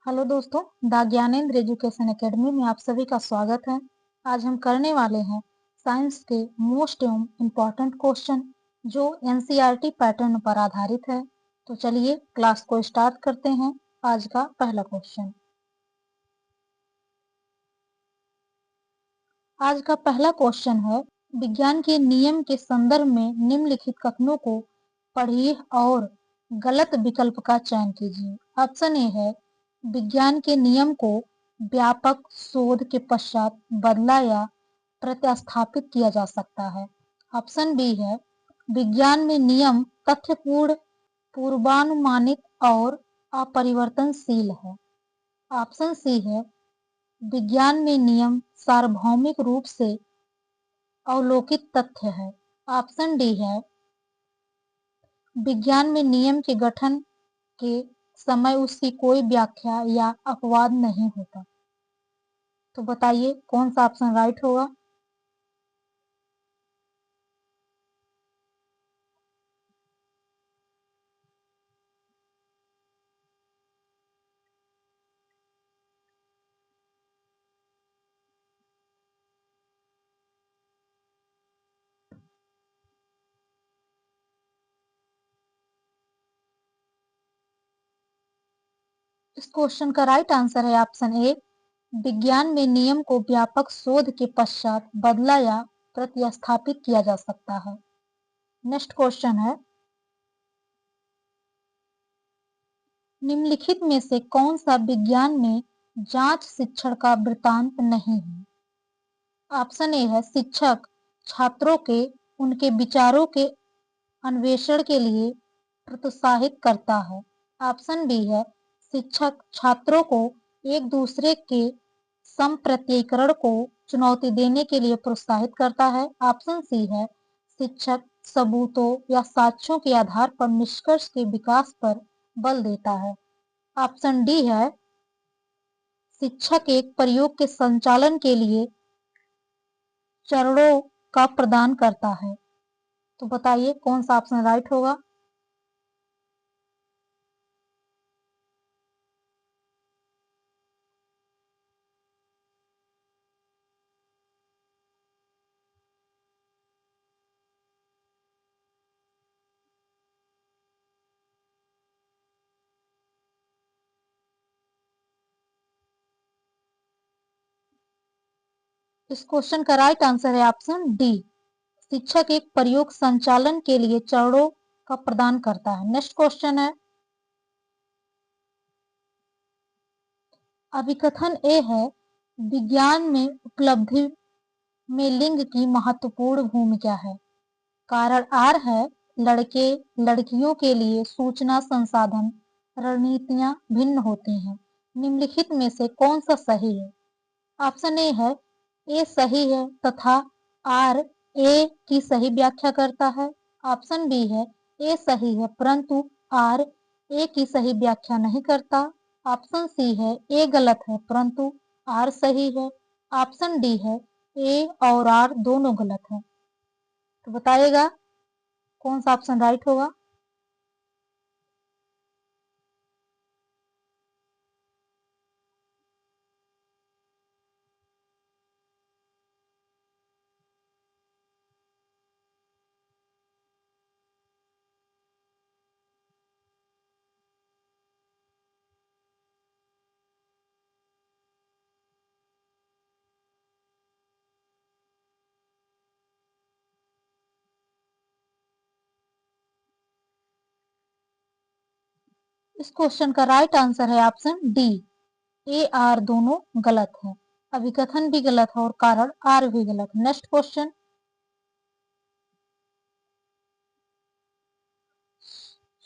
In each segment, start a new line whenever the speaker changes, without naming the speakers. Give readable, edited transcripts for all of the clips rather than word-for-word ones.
Hello दोस्तों, the Gyanendra education academy में आप सभी का स्वागत है। आज हम करने वाले हैं साइंस के मोस्ट एवं इम्पोर्टेंट क्वेश्चन जो एनसीईआरटी पैटर्न पर आधारित है। तो चलिए क्लास को स्टार्ट करते हैं। आज का पहला क्वेश्चन। आज का पहला क्वेश्चन है, विज्ञान के नियम के संदर्भ में निम्नलिखित कथनों को पढ़िए और गलत विकल्प का चयन कीजिए। ऑप्शन ए है, विज्ञान के नियम को व्यापक शोध के पश्चात बदला या प्रतिस्थापित किया जा सकता है। ऑप्शन बी है, विज्ञान में नियम तथ्यपूर्ण, पूर्वानुमानित और अपरिवर्तनशील है। ऑप्शन सी है, विज्ञान में नियम सार्वभौमिक रूप से अवलोकित तथ्य है। ऑप्शन डी है, विज्ञान में नियम के गठन के समय उसकी कोई व्याख्या या अपवाद नहीं होता। तो बताइए कौन सा ऑप्शन राइट होगा। इस क्वेश्चन का राइट आंसर है ऑप्शन ए, विज्ञान में नियम को व्यापक शोध के पश्चात बदला या प्रतिस्थापित किया जा सकता है। नेक्स्ट क्वेश्चन है, निम्नलिखित में से कौन सा विज्ञान में जांच शिक्षण का वृत्तांत नहीं है। ऑप्शन ए है, शिक्षक छात्रों के उनके विचारों के अन्वेषण के लिए प्रोत्साहित करता है। ऑप्शन बी है, शिक्षक छात्रों को एक दूसरे के संप्रत्ययीकरण को चुनौती देने के लिए प्रोत्साहित करता है। ऑप्शन सी है, शिक्षक सबूतों या साक्ष्यों के आधार पर निष्कर्ष के विकास पर बल देता है। ऑप्शन डी है, शिक्षक एक प्रयोग के संचालन के लिए चरणों का प्रदान करता है। तो बताइए कौन सा ऑप्शन राइट होगा। इस क्वेश्चन का राइट आंसर है ऑप्शन डी, शिक्षक एक प्रयोग संचालन के लिए चरणों का प्रदान करता है। नेक्स्ट क्वेश्चन है, अभिकथन ए है, विज्ञान में उपलब्धि में लिंग की महत्वपूर्ण भूमिका है। कारण आर है, लड़के लड़कियों के लिए सूचना संसाधन रणनीतियां भिन्न होती हैं। निम्नलिखित में से कौन सा सही है। ऑप्शन ए है, ए सही है तथा आर ए की सही व्याख्या करता है। ऑप्शन बी है, ए सही है परंतु आर ए की सही व्याख्या नहीं करता। ऑप्शन सी है, ए गलत है परंतु आर सही है। ऑप्शन डी है, ए और आर दोनों गलत है। तो बताइएगा कौन सा ऑप्शन राइट होगा। इस क्वेश्चन का राइट आंसर है ऑप्शन डी, ए आर दोनों गलत है। अभिकथन भी गलत है और कारण आर भी गलत है। नेक्स्ट क्वेश्चन,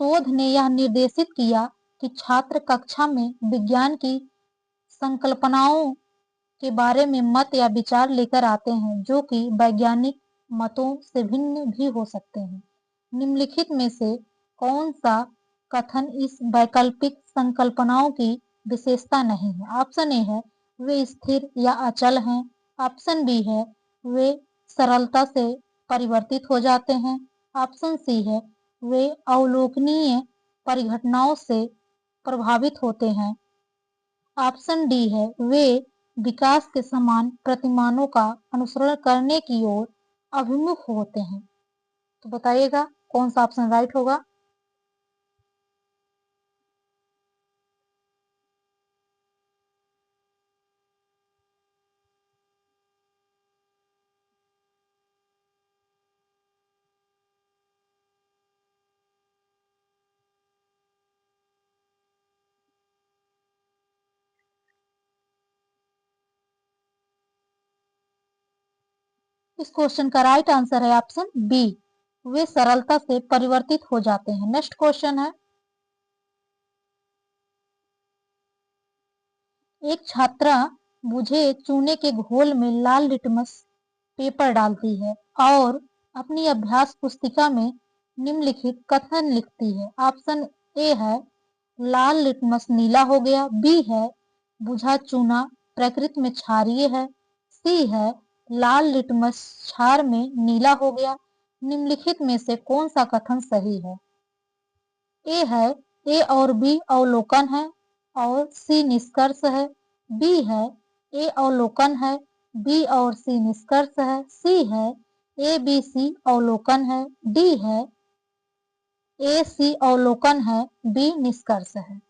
शोध ने यह निर्देशित किया कि छात्र कक्षा में विज्ञान की संकल्पनाओं के बारे में मत या विचार लेकर आते हैं जो कि वैज्ञानिक मतों से भिन्न भी हो सकते हैं। निम्नलिखित में से कौन सा कथन इस वैकल्पिक संकल्पनाओं की विशेषता नहीं है। ऑप्शन ए है, वे स्थिर या अचल हैं। ऑप्शन बी है, वे सरलता से परिवर्तित हो जाते हैं। ऑप्शन सी है, वे अवलोकनीय परिघटनाओं से प्रभावित होते हैं। ऑप्शन डी है वे विकास के समान प्रतिमानों का अनुसरण करने की ओर अभिमुख होते हैं। तो बताइएगा कौन सा ऑप्शन राइट होगा। इस क्वेश्चन का राइट आंसर है ऑप्शन बी, वे सरलता से परिवर्तित हो जाते हैं। नेक्स्ट क्वेश्चन है, एक छात्रा मुझे चूने के घोल में लाल लिटमस पेपर डालती है और अपनी अभ्यास पुस्तिका में निम्नलिखित कथन लिखती है। ऑप्शन ए है लाल लिटमस नीला हो गया, बी है बुझा चूना प्रकृति में क्षारीय है, सी है लाल लिटमस क्षार में नीला हो गया। निम्नलिखित में से कौन सा कथन सही है। ए है ए और बी अवलोकन है और सी निष्कर्ष है, बी है ए अवलोकन है, बी और सी निष्कर्ष है, सी है ए बी सी अवलोकन है, डी है ए सी अवलोकन है, बी निष्कर्ष है।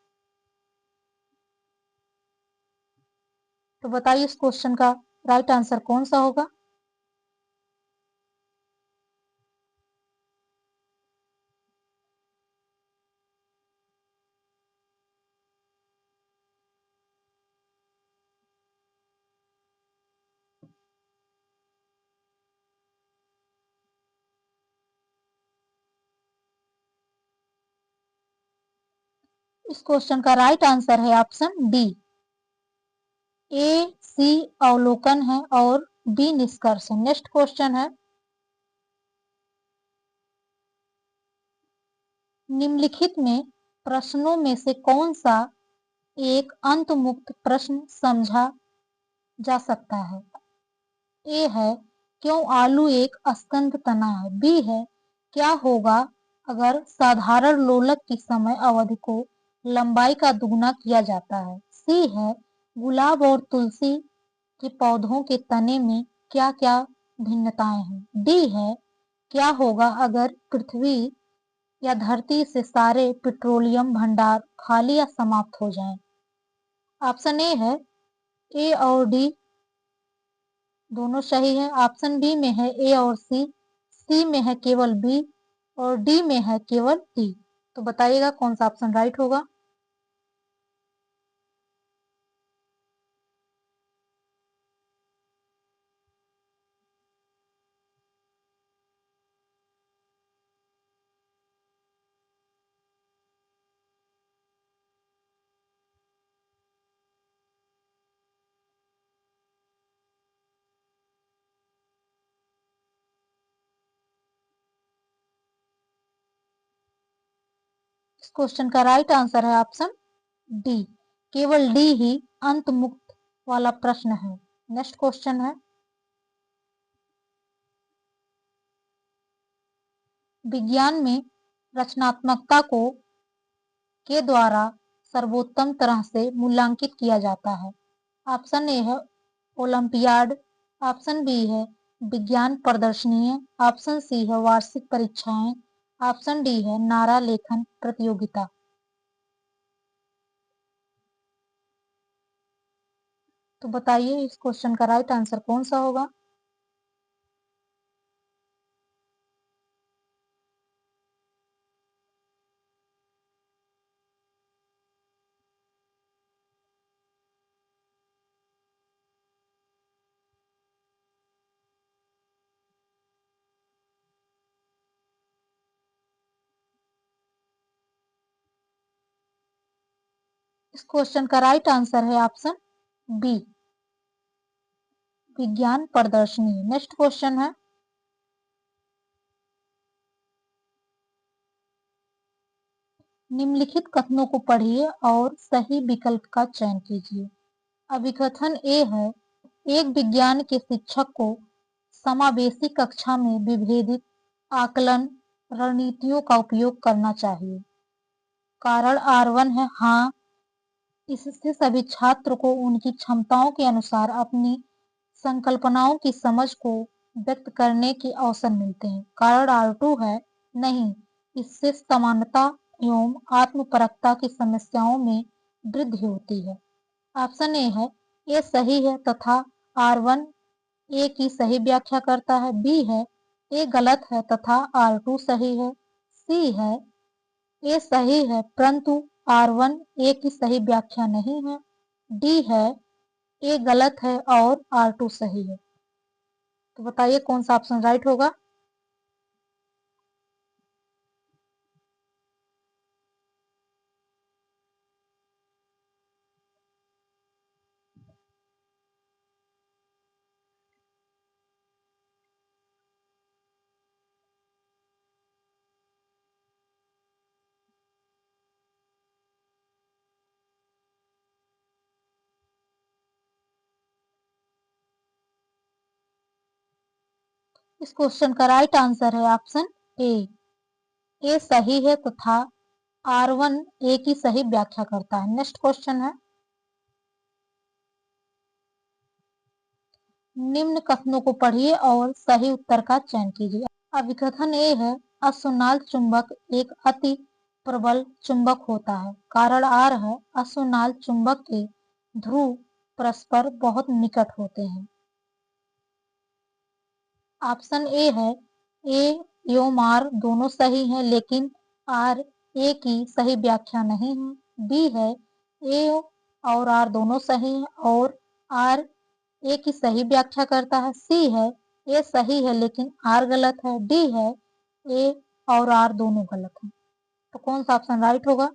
तो बताइए इस क्वेश्चन का राइट आंसर कौन सा होगा। इस क्वेश्चन का राइट आंसर है ऑप्शन डी, ए सी अवलोकन है और बी निष्कर्ष है। नेक्स्ट क्वेश्चन है, निम्नलिखित में प्रश्नों में से कौन सा एक अंतमुक्त प्रश्न समझा जा सकता है। ए है क्यों आलू एक स्कंद तना है, बी है क्या होगा अगर साधारण लोलक की समय अवधि को लंबाई का दुगना किया जाता है, सी है गुलाब और तुलसी के पौधों के तने में क्या क्या भिन्नताएं हैं, डी है क्या होगा अगर पृथ्वी या धरती से सारे पेट्रोलियम भंडार खाली या समाप्त हो जाएं। ऑप्शन ए है ए और डी दोनों सही है, ऑप्शन बी में है ए और सी में है केवल बी और डी में है केवल डी। तो बताइएगा कौन सा ऑप्शन राइट होगा। इस क्वेश्चन का राइट आंसर है ऑप्शन डी, केवल डी ही अंत मुक्त वाला प्रश्न है। नेक्स्ट क्वेश्चन है, विज्ञान में रचनात्मकता को के द्वारा सर्वोत्तम तरह से मूल्यांकित किया जाता है। ऑप्शन ए है ओलंपियाड, ऑप्शन बी है विज्ञान प्रदर्शनी, ऑप्शन सी है वार्षिक परीक्षाएं, ऑप्शन डी है नारा लेखन प्रतियोगिता। तो बताइए इस क्वेश्चन का राइट आंसर कौन सा होगा। इस क्वेश्चन का राइट आंसर है ऑप्शन बी, विज्ञान प्रदर्शनी। नेक्स्ट क्वेश्चन है, निम्नलिखित कथनों को पढ़िए और सही विकल्प का चयन कीजिए। अभिकथन ए है एक विज्ञान के शिक्षक को समावेशी कक्षा में विभेदित आकलन रणनीतियों का उपयोग करना चाहिए। कारण R1 है हाँ इससे सभी छात्र को उनकी क्षमताओं के अनुसार अपनी संकल्पनाओं की समझ को व्यक्त करने के अवसर मिलते हैं। कारण R2 है नहीं, इससे समानता एवं आत्मपरकता की समस्याओं में वृद्धि होती है। ऑप्शन ए है ये सही है तथा R1 ए की सही व्याख्या करता है। बी है ए गलत है तथा R2 सही है। सी है ए सही है परंतु R1 ए की सही व्याख्या नहीं है। डी है ए गलत है और R2 सही है। तो बताइए कौन सा ऑप्शन राइट होगा। इस क्वेश्चन का राइट आंसर है ऑप्शन ए। ए सही है तथा R1 ए की सही व्याख्या करता है। नेक्स्ट क्वेश्चन है, निम्न कथनों को पढ़िए और सही उत्तर का चयन कीजिए। अभिकथन ए है अशून्य चुंबक एक अति प्रबल चुंबक होता है। कारण आर है अशून्य चुंबक के ध्रुव परस्पर बहुत निकट होते हैं। ऑप्शन ए है ए एवं आर दोनों सही हैं लेकिन आर ए की सही व्याख्या नहीं है। बी है ए और आर दोनों सही हैं और आर ए की सही व्याख्या करता है। सी है ए सही है लेकिन आर गलत है। डी है ए और आर दोनों गलत हैं। तो कौन सा ऑप्शन राइट होगा।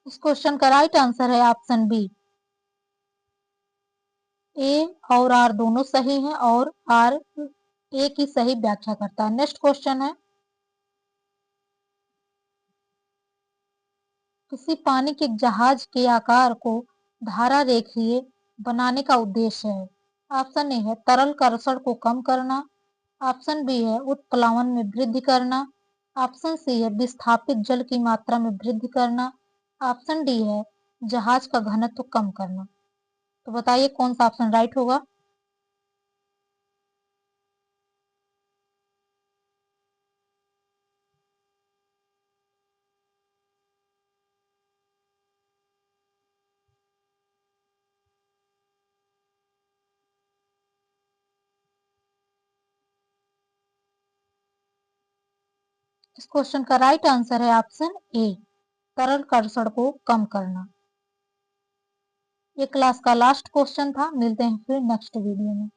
इस क्वेश्चन का राइट आंसर है ऑप्शन बी। ए और आर दोनों सही हैं और आर ए की सही व्याख्या करता है। नेक्स्ट क्वेश्चन है, किसी पानी के जहाज के आकार को धारा रेखीय बनाने का उद्देश्य है। ऑप्शन ए है तरल कर्षण को कम करना। ऑप्शन बी है उत्प्लावन में वृद्धि करना। ऑप्शन सी है विस्थापित जल की मात्रा में वृद्धि करना। ऑप्शन डी है जहाज का घनत्व कम करना। तो बताइए कौन सा ऑप्शन राइट होगा। इस क्वेश्चन का राइट आंसर है ऑप्शन ए, तरल कर्षण को कम करना। ये क्लास का लास्ट क्वेश्चन था। मिलते हैं फिर नेक्स्ट वीडियो में।